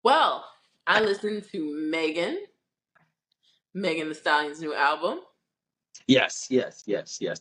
Well, I listened to Megan the Stallion's new album. Yes.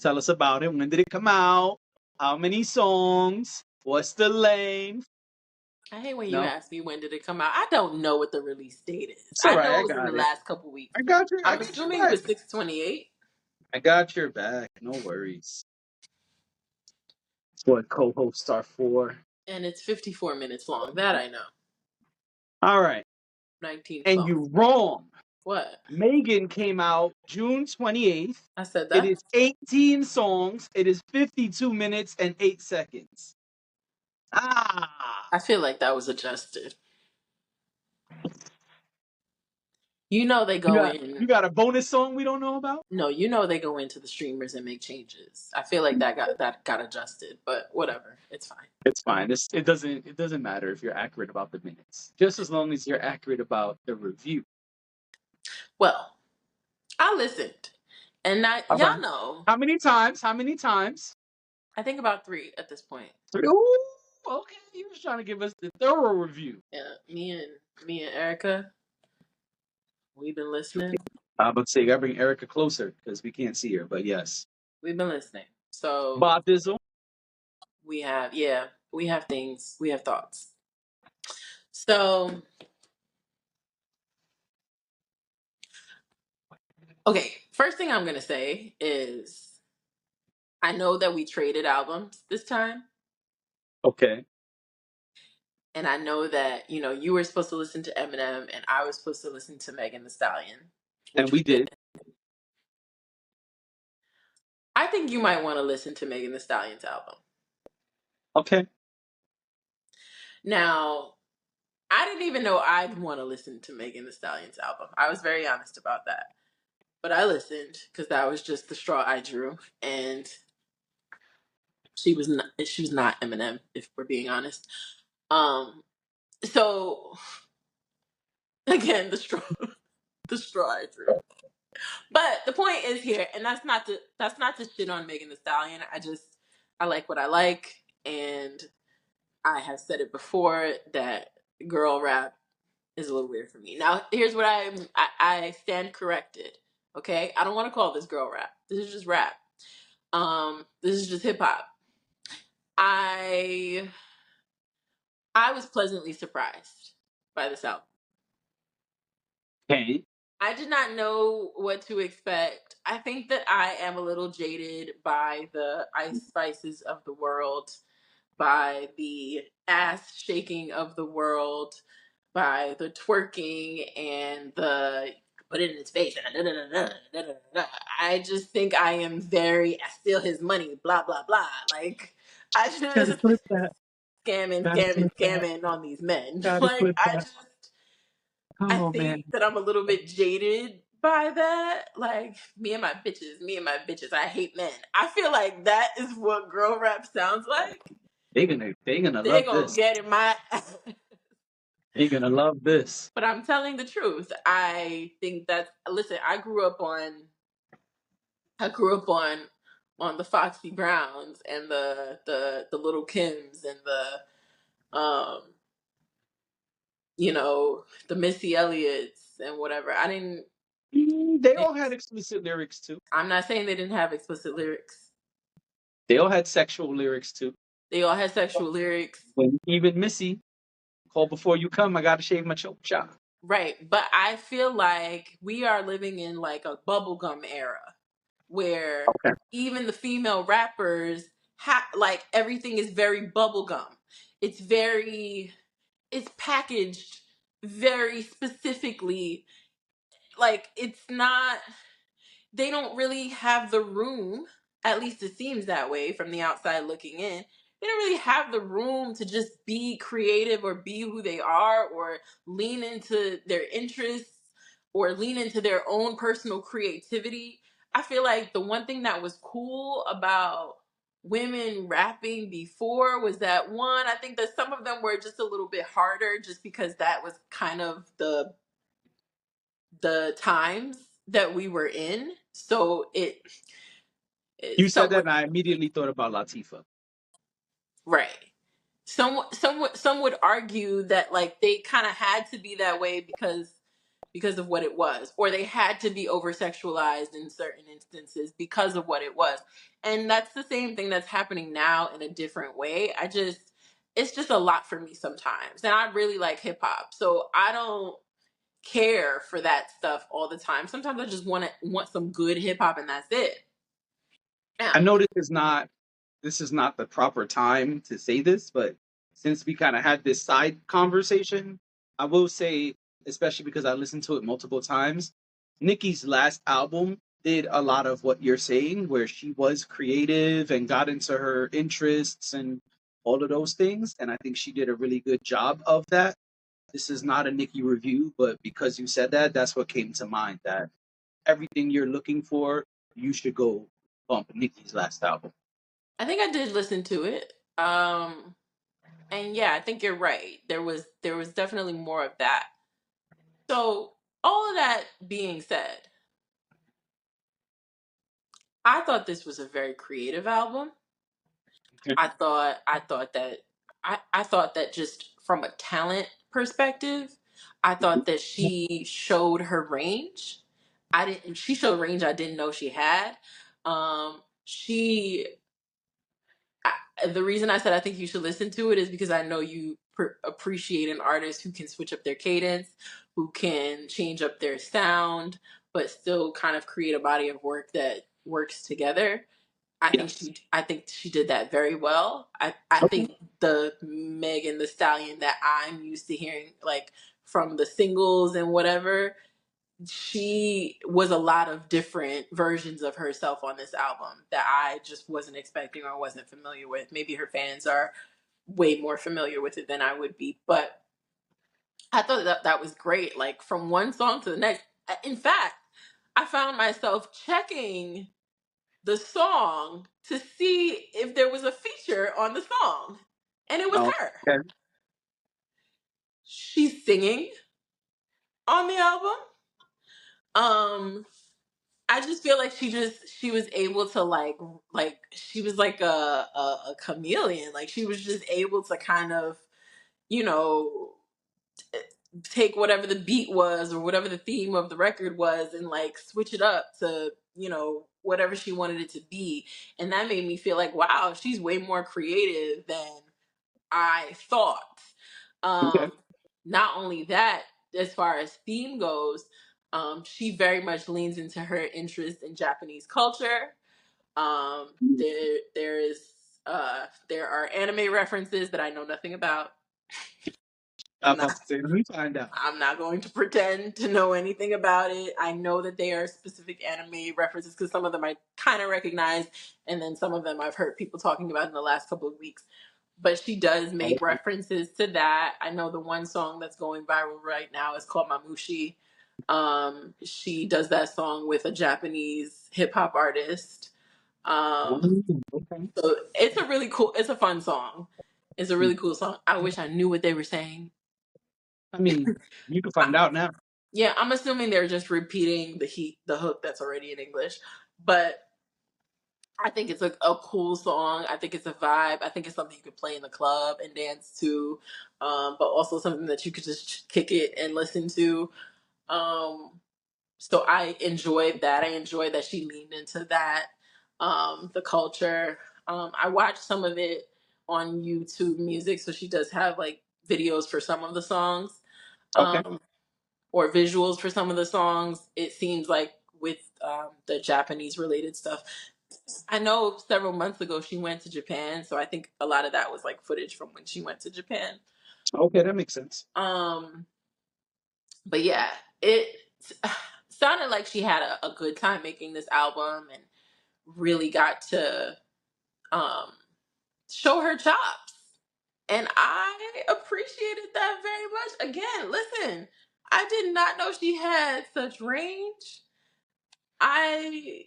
Tell us about it. When did it come out? How many songs? What's the length? I hate when you No, ask me when did it come out. I don't know what the release date is. it's all I right. know I it was in the got it. last couple weeks. I I'm got your assuming it back. was 6/28, I got your back. No worries. That's what co-hosts are for. and it's 54 minutes long. That I know. All right. 19 And songs. you wrong. What? Megan came out June 28th. I said It that? is 18 songs. It is 52 minutes and 8 seconds. Ah. I feel like that was adjusted. You know they You go got in. you got a bonus song we don't know about? No, you know they go into the streamers and make changes. I feel like that got adjusted, but whatever. It's fine. It's fine. It doesn't matter if you're accurate about the minutes. Just as long as you're accurate about the review. Well, I listened. And All y'all right. know, How many times? How many times? I think about 3 at this point. Ooh, okay. He was trying to give us the thorough review. Yeah, me and Erica, we've been listening. I'm about to say, you gotta bring Erica closer because we can't see her. But yes, We've been listening. So Bob Dizzle. we have things, we have thoughts. So, okay, first thing I'm gonna say is I know that we traded albums this time, Okay, and I know that you were supposed to listen to Eminem, and I was supposed to listen to Megan the Stallion, and which we we did. did. I think you might want to listen to Megan the Stallion's album. Okay, Now, I didn't even know I'd want to listen to Megan Thee Stallion's album. I was very honest about that. But I listened because that was just the straw I drew, and she was not Eminem, if we're being honest. So again, the straw I drew. But the point is here, and that's not to shit on Megan Thee Stallion. I like what I like, and I have said it before that girl rap is a little weird for me. Now, here's what I stand corrected. Okay, I don't want to call this girl rap. This is just rap. This is just hip hop. I I was pleasantly surprised by this album. okay. I did not know what to expect. I think that I am a little jaded by the Ice Spices of the world, by the ass shaking of the world, by the twerking and the put it in his face. I just think I am I steal his money, blah blah blah. Like I Gotta just clip that. scamming, Gotta scamming, clip that. scamming on these men. Gotta Like clip that. I Oh think man, that I'm a little bit jaded by that. Like me and my bitches, I hate men. I feel like that is what girl rap sounds like. they gonna They're love gonna this. get in my They gonna love this. but I'm telling the truth. I think that listen, I grew up on the Foxy Browns and the Little Kims and the Missy Elliott's and whatever. I didn't They all had explicit lyrics too. I'm not saying they didn't have explicit lyrics. They all had sexual lyrics too. They all had sexual lyrics. When even Missy, call before you come, I gotta shave my choke chop. Right. But I feel like we are living in like a bubblegum era where Okay. even the female rappers like everything is very bubblegum. It's packaged very specifically. Like it's not they don't really have the room, at least it seems that way from the outside looking in. They don't really have the room to just be creative or be who they are or lean into their interests or lean into their own personal creativity. I feel like the one thing that was cool about women rapping before was that one, I think that some of them were just a little bit harder just because that was kind of the times that we were in. So You said that, someone and I immediately thought about Latifah. right. some would argue that like they kind of had to be that way because of what it was, or they had to be over sexualized in certain instances because of what it was. And that's the same thing that's happening now in a different way. It's just a lot for me sometimes. And I really like hip hop. So I don't care for that stuff all the time. Sometimes I just want some good hip hop and that's it. I Now, know this is not the proper time to say this, but since we kind of had this side conversation, I will say, especially because I listened to it multiple times, Nicki's last album did a lot of what you're saying, where she was creative and got into her interests and all of those things. And I think she did a really good job of that. This is not a Nicki review, but because you said that, that's what came to mind. That everything you're looking for, you should go bump Nicki's last album. I think I did listen to it. And yeah, I think you're right. There was definitely more of that. So, all of that being said, I thought this was a very creative album. Okay. I thought that just from a talent perspective, I thought that she showed her range. She showed range I didn't know she had. She the reason I said I think you should listen to it is because I know you appreciate an artist who can switch up their cadence, who can change up their sound, but still kind of create a body of work that works together. Yes. I think she did that very well. I Okay. think the Megan the Stallion that I'm used to hearing, like from the singles and whatever, she was a lot of different versions of herself on this album that I just wasn't expecting or wasn't familiar with. Maybe her fans are way more familiar with it than I would be, but I thought that was great. Like from one song to the next. In fact, I found myself checking the song to see if there was a feature on the song, and it was Oh, her. okay. She's singing on the album. Um, I just feel like she was able to like she was like a chameleon. Like she was just able to kind of, you know, take whatever the beat was or whatever the theme of the record was and like switch it up to, whatever she wanted it to be. And that made me feel like, wow, she's way more creative than I thought. Okay. Um, Not only that, as far as theme goes, she very much leans into her interest in Japanese culture. There are anime references that I know nothing about. I'm I'm not about to say, let me find out. I'm not going to pretend to know anything about it. I know that they are specific anime references because some of them I kind of recognize, and then some of them I've heard people talking about in the last couple of weeks. But she does make Okay. references to that. I know the one song that's going viral right now is called Mamushi. She does that song with a Japanese hip hop artist. Um, Okay. so it's a fun song. It's a really cool song. I wish I knew what they were saying. I mean, you can find out now. Yeah, I'm assuming they're just repeating the hook that's already in English. But I think it's a cool song. I think it's a vibe. I think it's something you could play in the club and dance to, but also something that you could just kick it and listen to. Um, so I enjoyed that. I enjoyed that she leaned into that, the culture. I watched some of it on YouTube Music, so she does have like videos for some of the songs. Okay. Um, or visuals for some of the songs. It seems like with the Japanese related stuff. I know several months ago she went to Japan, so I think a lot of that was like footage from when she went to Japan. Okay, that makes sense. Um, but yeah, it sounded like she had a good time making this album and really got to um, show her chops. And I appreciated that very much. Again, listen, I did not know she had such range. I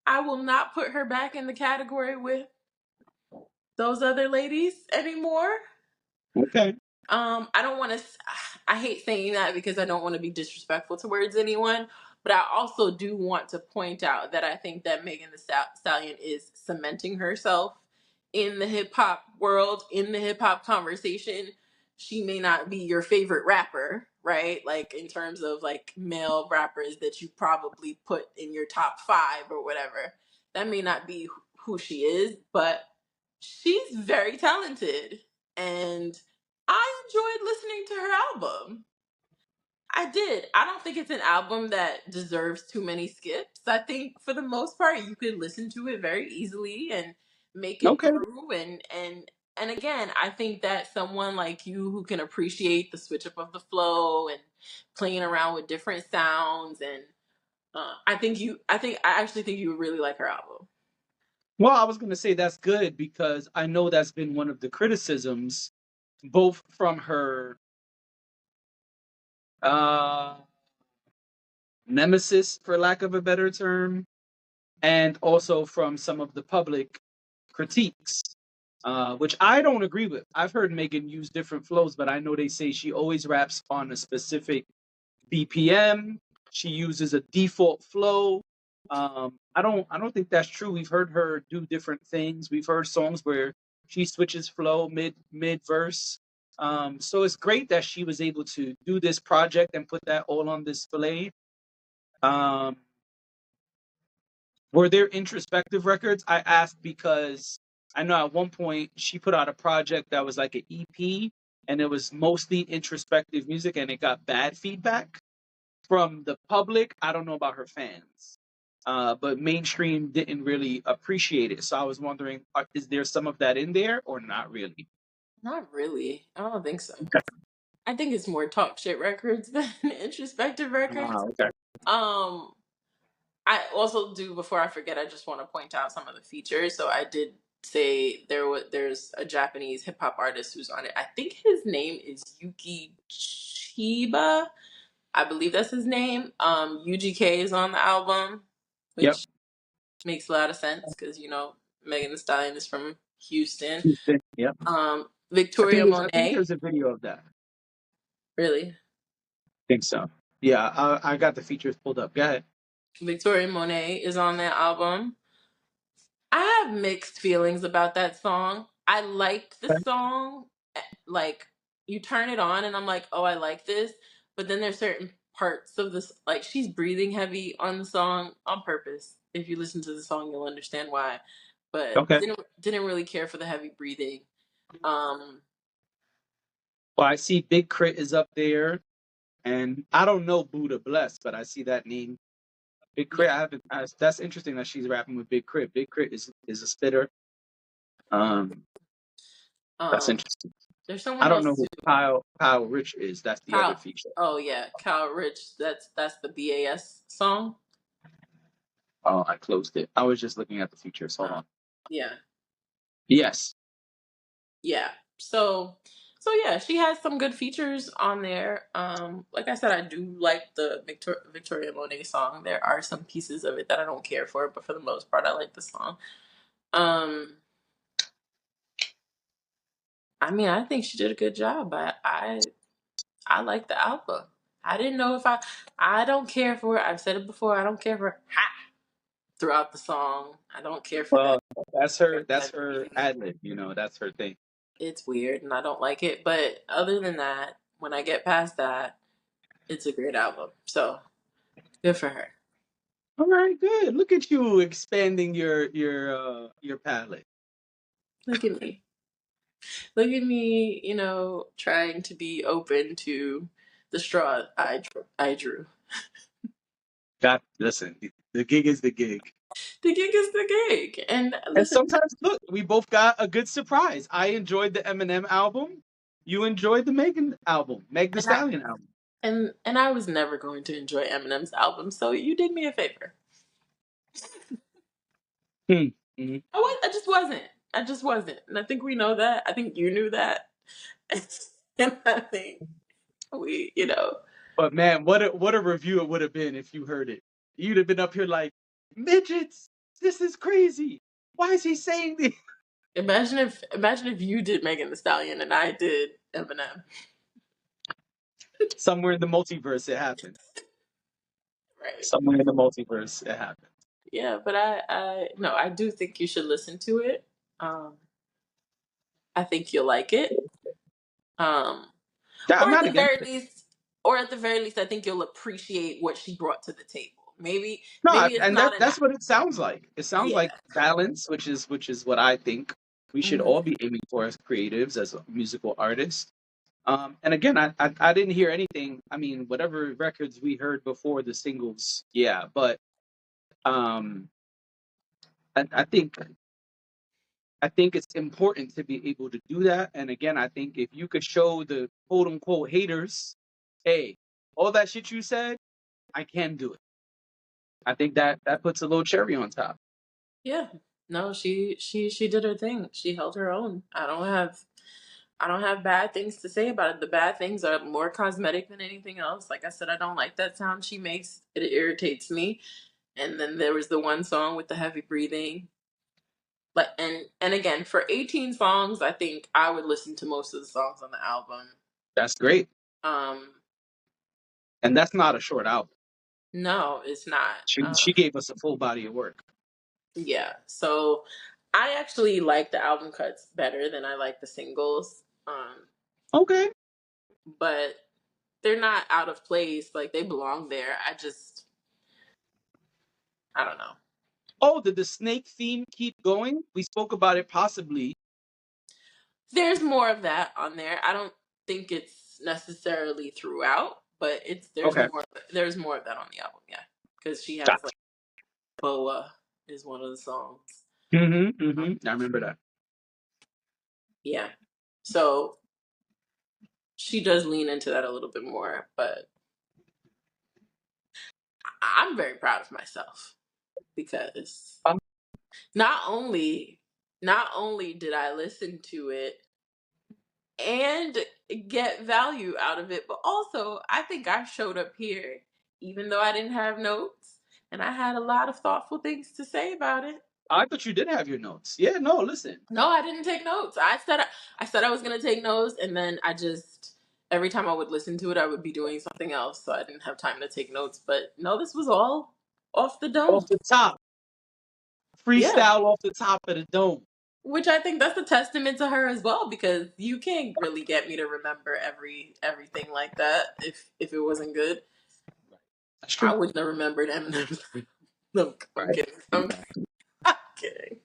I will not put her back in the category with those other ladies anymore. Okay. I don't want to. I hate saying that because I don't want to be disrespectful towards anyone, but I also do want to point out that I think that Megan the Stallion is cementing herself in the hip hop world, in the hip hop conversation, she may not be your favorite rapper, right? Like in terms of like male rappers that you probably put in your top 5 or whatever. That may not be who she is, but she's very talented, and I enjoyed listening to her album. I did. I don't think it's an album that deserves too many skips. I think for the most part you could listen to it very easily and make it Okay. through, and again, I think that someone like you who can appreciate the switch up of the flow and playing around with different sounds, and I actually think you would really like her album. Well, I was going to say that's good because I know that's been one of the criticisms, both from her uh, nemesis, for lack of a better term, and also from some of the public critiques, which I don't agree with. I've heard Megan use different flows, but I know they say she always raps on a specific BPM. She uses a default flow. I don't think that's true. We've heard her do different things. We've heard songs where she switches flow mid verse. So it's great that she was able to do this project and put that all on display. Um, were there introspective records? I asked because I know at one point she put out a project that was like an EP, and it was mostly introspective music, and it got bad feedback from the public. I don't know about her fans, but mainstream didn't really appreciate it. So I was wondering, is there some of that in there or not really? Not really. I don't think so. I think it's more talk shit records than introspective records. Okay. Um I also do, before I forget, I just want to point out some of the features. So I did say there's a Japanese hip hop artist who's on it. I think his name is Yuki Chiba. I believe that's his name. UGK is on the album, Yep. which makes a lot of sense because Megan Thee Stallion is from Houston. Houston. Yep. Victoria I think Monet, there's a video of that. really. Think so. Yeah, I got the features pulled up. Go ahead. Victoria Monet is on that album. I have mixed feelings about that song. I like the Okay. song. Like, you turn it on and I'm like, oh, I like this. But then there's certain parts of this, like she's breathing heavy on the song on purpose. If you listen to the song, you'll understand why. But Okay. didn't really care for the heavy breathing. Um, Well, I see Big Crit is up there, and I don't know Buddha Bless, but I see that name. Big Crit. yeah. I haven't. That's interesting that she's rapping with Big Crit. Big Crit is a spitter. Um, that's Um, interesting. there's I someone don't know else who too. Kyle Rich is. That's the other Kyle. feature. Oh yeah, Kyle Rich. That's the BAS song. Oh, I closed it. I was just looking at the features. Hold Uh, on. yeah. Yes. Yeah. So yeah, she has some good features on there. Like I said, I do like the Victoria Monet song. There are some pieces of it that I don't care for, but for the most part I like the song. Um I mean, I think she did a good job. I like the album. I didn't know if I don't care for it. I've said it before. I don't care for ha throughout the song. I don't care for that. Well, that's her. That's Heavy her breathing. ad lib. That's her thing. It's weird and I don't like it. But other than that, when I get past that, it's a great album. So good for her. All right, good. Look at you expanding your palette. Look at me. Look at me, trying to be open to the straw I drew. God, listen. The gig is the gig. The gig is the gig. And And listen, sometimes, look, we both got a good surprise. I enjoyed the Eminem album. You enjoyed the Megan album, Meg The and I Stallion album. and I was never going to enjoy Eminem's album, so you did me a favor. Hmm. Mhm. I just wasn't. I just wasn't. And I think we know that. I think you knew that. And I think we. But man, what a review it would have been if you heard it. You'd have been up here like, midgets, this is crazy. Why is he saying this? Imagine if you did Megan the Stallion and I did Eminem. Somewhere in the multiverse it happened. Right. Somewhere in the multiverse it happened. Yeah, but I no, I do think you should listen to it. Um I think you'll like it. Um, Yeah, I'm or at not the against very it. least, or at the very least, I think you'll appreciate what she brought to the table. No, Maybe it's and not that's enough. what it sounds like. It sounds Yeah. like balance, which is what I think we should Hmm. all be aiming for as creatives, as musical artists. And again, I didn't hear anything. I mean, whatever records we heard before the singles, yeah. But um, I think it's important to be able to do that. And again, I think if you could show the quote unquote haters, hey, all that shit you said, I can do it. I think that puts a little cherry on top. Yeah. No, she did her thing. She held her own. I don't have bad things to say about it. The bad things are more cosmetic than anything else. Like I said, I don't like that sound she makes. It irritates me. And then there was the one song with the heavy breathing. Like and again, for 18 songs, I think I would listen to most of the songs on the album. That's great. Um, And that's not a short album. no, it's not. She gave us a full body of work. Yeah. So I actually like the album cuts better than I like the singles. Okay. But they're not out of place. Like they belong there. I don't know. Oh, did the snake theme keep going? We spoke about it possibly. There's more of that on there. I don't think it's necessarily throughout, but it's Okay. there's more of that on the album, yeah. Because she has Gotcha. like Boa is one of the songs. Mm-hmm. Mm-hmm. I remember that. Yeah. So she does lean into that a little bit more, but I'm very proud of myself because Um, not only not only did I listen to it and get value out of it, but also I think I showed up here even though I didn't have notes and I had a lot of thoughtful things to say about it. I thought you did have your notes. Yeah, no, listen. No, I didn't take notes. I said I was going to take notes and then I just every time I would listen to it I would be doing something else, so I didn't have time to take notes, but no, this was all off the dome. Off the top. Yeah. Freestyle off the top of the dome. Which I think that's a testament to her as well, because you can't really get me to remember everything like that if it wasn't good. That's I true. wouldn't have remembered Eminem's. No, I'm Right. kidding. I'm kidding.